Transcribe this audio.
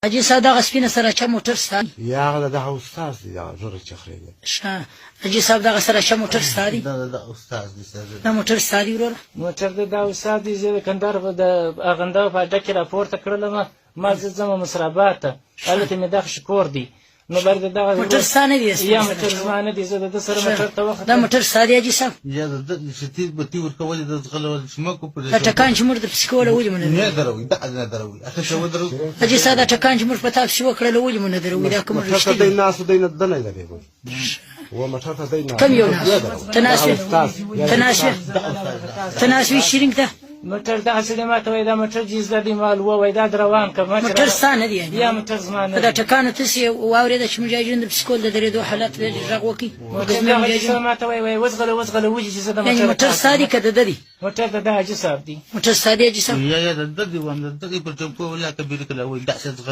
حاجي صاحب دغه سپینه سره چا موټر ستا دی؟ یا هغه دغه استاد دی دغه زوړ چخرې دی. ښه حاجي صاحب دغه سره چا موټر ستا دی؟ دا استاد دی سر. دا موټر ستا دی وروره؟ موټر د دا استاد دی. زه د کندهار په د ارغنداو په اډه کې راپورته کړلم. ما زه ځم مصرابات ته، هلته مې دغه شکور دی. نو بر دغه موټر ستا نه دی؟ یا موټر زما نه دی. زه د ده سره موټر ته وختم. دا موټر ستا دی حاجي صاحب؟ یا د چې تیز بتي ورکولې د ځغلول شمکو پر دا ټکان چې موږ درپسې کوله ولې مو نه نه دروي دا نه دروي اته شو درو حاجي صاحب دا ټکان چې موږ په تا پسې وکړله ولې مو نه دروي؟ دا کوم رښتیا دی ناس دی نه دنه لري و موټر ته دی نه کم یو ناس ته ناس وې ته ناس وې شیرینګ ته موټر دغه سړي ما ته وایي دا موټر جیز دی مال ووایي دا روان که موټر ستا نه دی؟ یا موټر زما نه په دا ټکانو تاسې واورېده چې مجاهدینو درپسې کول د درېدو حالت غږ وکړي؟ ما ته وایي وزغله وځي چې زه د یعنې موټر ستا دی که د ده دی؟ موټر د ده حاجي صاحب دی. موټر ستا دی حاجي صاحب؟ یا د دې وند د دې پر ټمپو ولا کبیر کله وای داسې